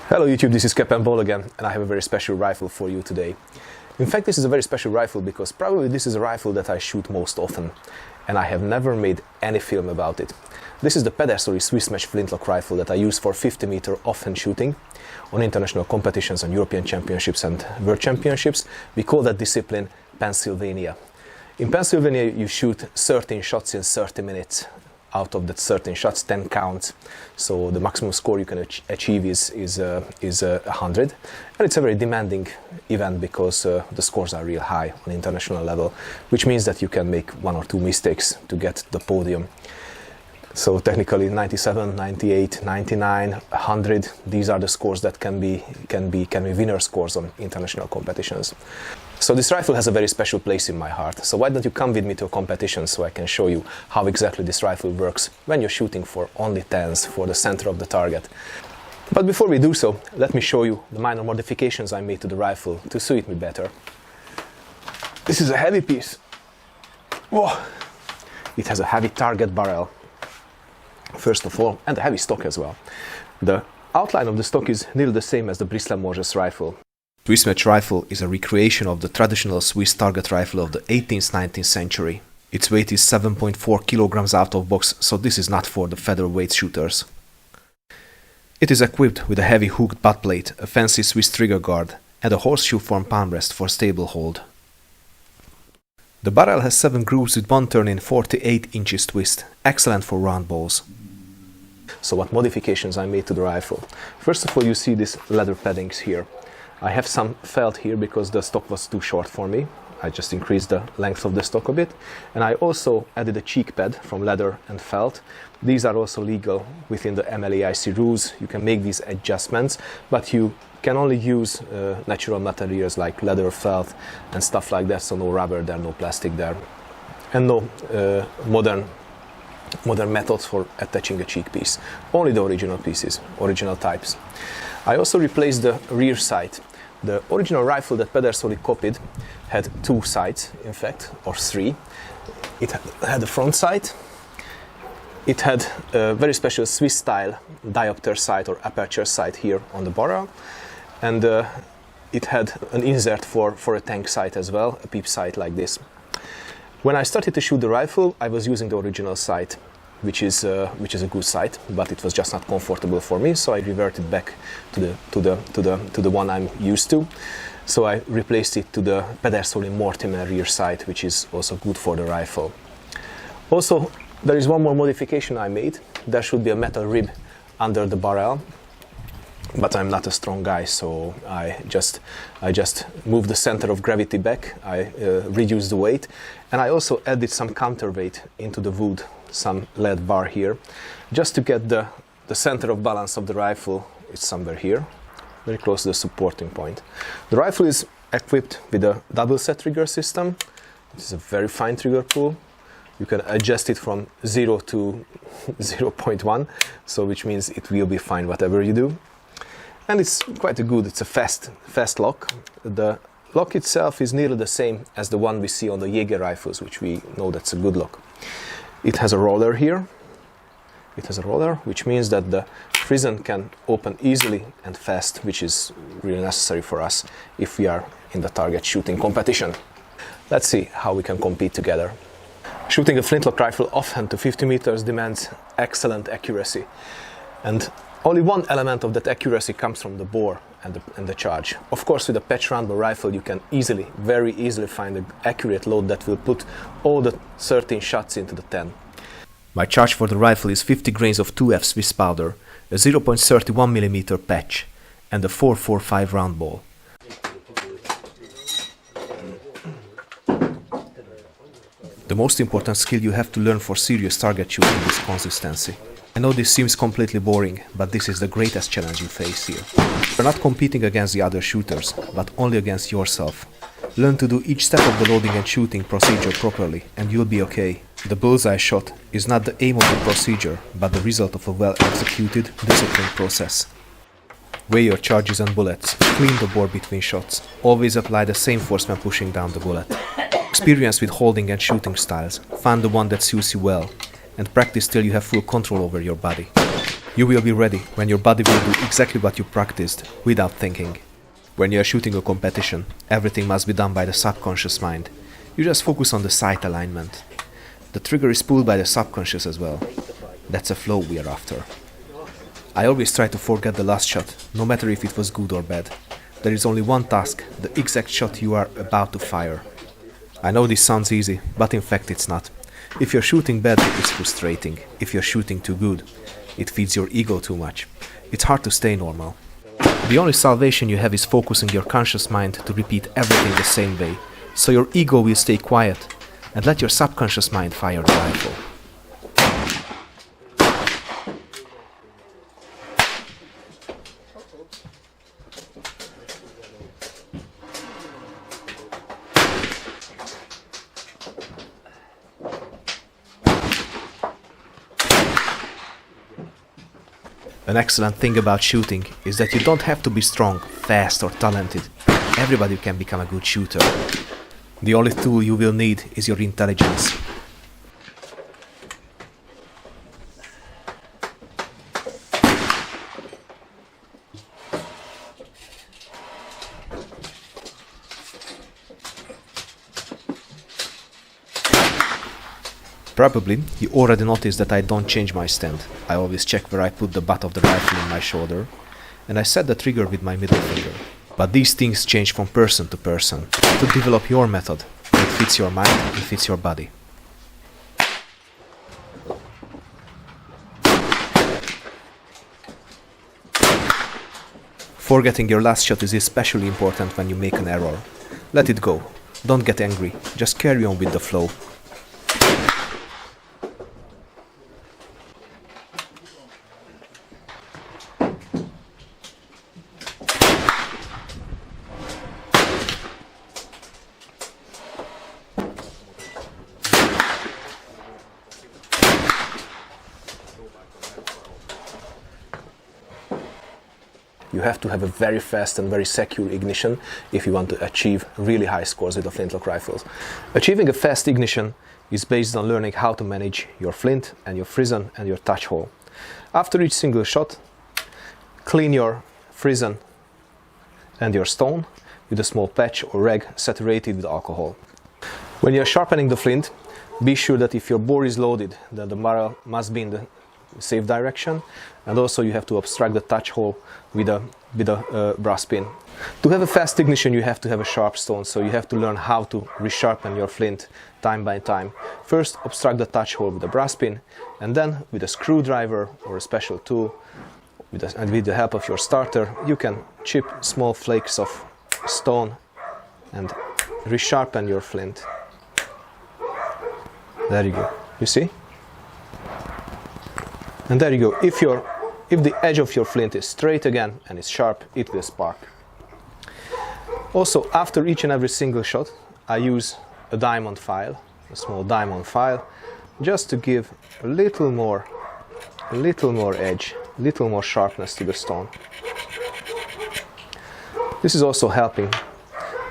Hello YouTube, this is Capandball again, and I have a very special rifle for you today. In fact, this is a very special rifle because probably this is a rifle that I shoot most often, and I have never made any film about it. This is the Pedersoli Swiss mesh flintlock rifle that I use for 50-meter offhand shooting on international competitions, on European championships and world championships. We call that discipline Pennsylvania. In Pennsylvania, you shoot 13 shots in 30 minutes. Out of that 13 shots, 10 counts. So the maximum score you can achieve is 100. And it's a very demanding event because the scores are real high on international level, which means that you can make one or two mistakes to get the podium. So technically 97, 98, 99, 100, these are the scores that can be winner scores on international competitions. So this rifle has a very special place in my heart. So why don't you come with me to a competition so I can show you how exactly this rifle works when you're shooting for only tens for the center of the target. But before we do so, let me show you the minor modifications I made to the rifle to suit me better. This is a heavy piece. Whoa. It has a heavy target barrel, first of all, and a heavy stock as well. The outline of the stock is nearly the same as the Bristol-Moses rifle. Swiss match rifle is a recreation of the traditional Swiss target rifle of the 18th-19th century. Its weight is 7.4 kilograms out of box, so this is not for the featherweight shooters. It is equipped with a heavy hooked butt plate, a fancy Swiss trigger guard, and a horseshoe-formed palm rest for stable hold. The barrel has 7 grooves with one turn in 48 inches twist, excellent for round balls. So what modifications I made to the rifle? First of all, you see these leather paddings here. I have some felt here because the stock was too short for me. I just increased the length of the stock a bit. And I also added a cheek pad from leather and felt. These are also legal within the MLAIC rules. You can make these adjustments, but you can only use natural materials like leather, felt and stuff like that. So no rubber there, no plastic there. And no modern methods for attaching a cheek piece. Only the original pieces, original types. I also replaced the rear sight. The original rifle that Pedersoli copied had 2 sights, in fact, or 3. It had a front sight. It had a very special Swiss-style diopter sight or aperture sight here on the barrel. And it had an insert for a tank sight as well, a peep sight like this. When I started to shoot the rifle, I was using the original sight, which is a good sight, but it was just not comfortable for me, so I reverted back to the one I'm used to. So I replaced it to the Pedersoli Mortimer rear sight, which is also good for the rifle. Also, there is one more modification I made. There should be a metal rib under the barrel, but I'm not a strong guy, so I just moved the center of gravity back. I reduced the weight, and I also added some counterweight into the wood, some lead bar here, just to get the center of balance of the rifle. It's somewhere here, very close to the supporting point. The rifle is equipped with a double set trigger system. It is a very fine trigger pull. You can adjust it from 0 to 0.1, so which means it will be fine whatever you do. And it's quite good, it's a fast lock. The lock itself is nearly the same as the one we see on the Jaeger rifles, which we know that's a good lock. It has a roller here. It has a roller, which means that the prison can open easily and fast, which is really necessary for us if we are in the target shooting competition. Let's see how we can compete together. Shooting a flintlock rifle offhand to 50 meters demands excellent accuracy. And only one element of that accuracy comes from the bore and the charge. Of course, with a patch round rifle, you can very easily find an accurate load that will put all the 13 shots into the 10. My charge for the rifle is 50 grains of 2F Swiss powder, a 0.31mm patch, and a 4.45 round ball. The most important skill you have to learn for serious target shooting is consistency. I know this seems completely boring, but this is the greatest challenge you face here. You're not competing against the other shooters, but only against yourself. Learn to do each step of the loading and shooting procedure properly, and you'll be okay. The bullseye shot is not the aim of the procedure, but the result of a well-executed, disciplined process. Weigh your charges and bullets, clean the bore between shots, always apply the same force when pushing down the bullet. Experience with holding and shooting styles, find the one that suits you well, and practice till you have full control over your body. You will be ready when your body will do exactly what you practiced, without thinking. When you are shooting a competition, everything must be done by the subconscious mind. You just focus on the sight alignment. The trigger is pulled by the subconscious as well. That's a flow we are after. I always try to forget the last shot, no matter if it was good or bad. There is only one task, the exact shot you are about to fire. I know this sounds easy, but in fact it's not. If you're shooting bad, it's frustrating. If you're shooting too good, it feeds your ego too much. It's hard to stay normal. The only salvation you have is focusing your conscious mind to repeat everything the same way, so your ego will stay quiet and let your subconscious mind fire the rifle. An excellent thing about shooting is that you don't have to be strong, fast or talented. Everybody can become a good shooter. The only tool you will need is your intelligence. Probably, you already noticed that I don't change my stand. I always check where I put the butt of the rifle in my shoulder, and I set the trigger with my middle finger. But these things change from person to person. To develop your method, it fits your mind, it fits your body. Forgetting your last shot is especially important when you make an error. Let it go. Don't get angry. Just carry on with the flow. You have to have a very fast and very secure ignition if you want to achieve really high scores with the flintlock rifles. Achieving a fast ignition is based on learning how to manage your flint and your frizzen and your touch hole. After each single shot, clean your frizzen and your stone with a small patch or rag saturated with alcohol. When you are sharpening the flint, be sure that if your bore is loaded, then the barrel must be in the safe direction, and also you have to obstruct the touch hole with a brass pin. To have a fast ignition, you have to have a sharp stone, so you have to learn how to resharpen your flint time by time. First, obstruct the touch hole with a brass pin, and then with a screwdriver or a special tool, and with the help of your starter, you can chip small flakes of stone and resharpen your flint. There you go. You see? And there you go. If the edge of your flint is straight again and is sharp, it will spark. Also, after each and every single shot, I use a diamond file, a small diamond file, just to give a little more edge, a little more sharpness to the stone. This is also helping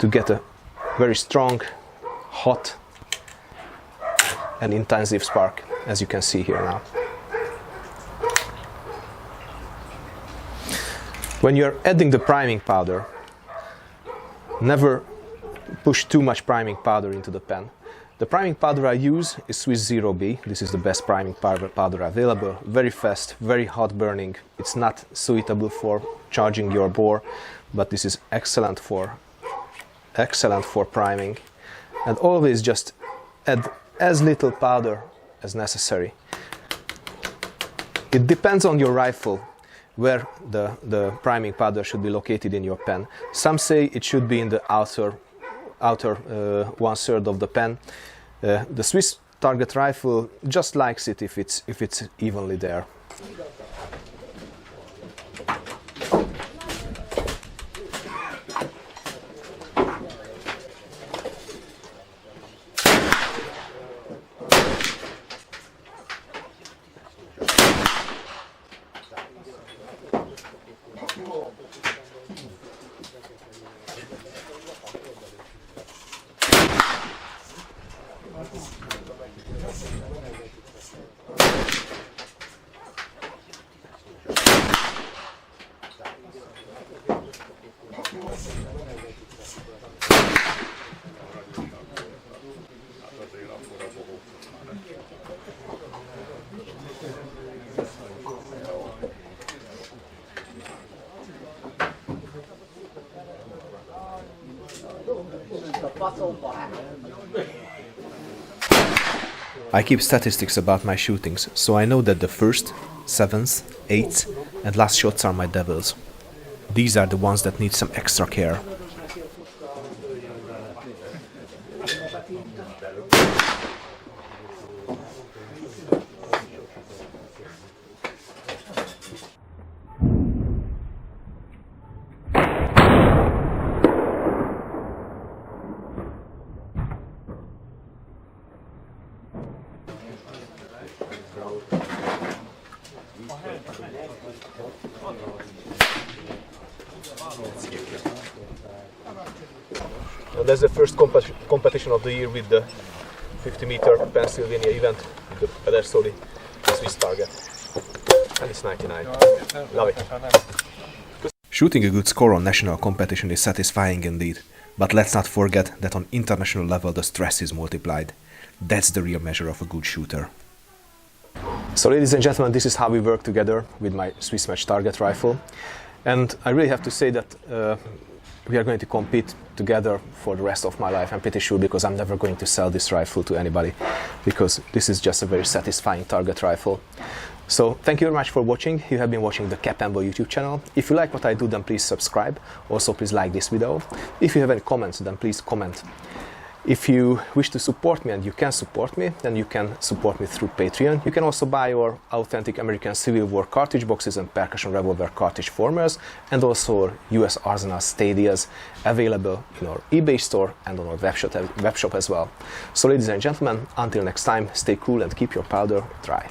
to get a very strong, hot and intensive spark, as you can see here now. When you're adding the priming powder, never push too much priming powder into the pen. The priming powder I use is Swiss 0B. This is the best priming powder available. Very fast, very hot burning. It's not suitable for charging your bore, but this is excellent for priming. And always just add as little powder as necessary. It depends on your rifle where the priming powder should be located in your pen. Some say it should be in the outer 1/3 of the pen. The Swiss target rifle just likes it if it's evenly there. I keep statistics about my shootings, so I know that the 1st, 7th, 8th and last shots are my devils. These are the ones that need some extra care. And that's the first competition of the year with the 50-meter Pennsylvania event with the Pedersoli Swiss target. And it's 99. Love it. Shooting a good score on national competition is satisfying indeed, but let's not forget that on international level the stress is multiplied. That's the real measure of a good shooter. So ladies and gentlemen, this is how we work together with my Swiss match target rifle. And I really have to say that we are going to compete together for the rest of my life, I'm pretty sure, because I'm never going to sell this rifle to anybody, because this is just a very satisfying target rifle. So thank you very much for watching. You have been watching the Capandball YouTube channel. If you like what I do, then please subscribe. Also, please like this video. If you have any comments, then please comment. If you wish to support me, and you can support me, then you can support me through Patreon. You can also buy our authentic American Civil War cartridge boxes and percussion revolver cartridge formers, and also our US Arsenal Stadias available in our eBay store and on our webshop as well. So ladies and gentlemen, until next time, stay cool and keep your powder dry.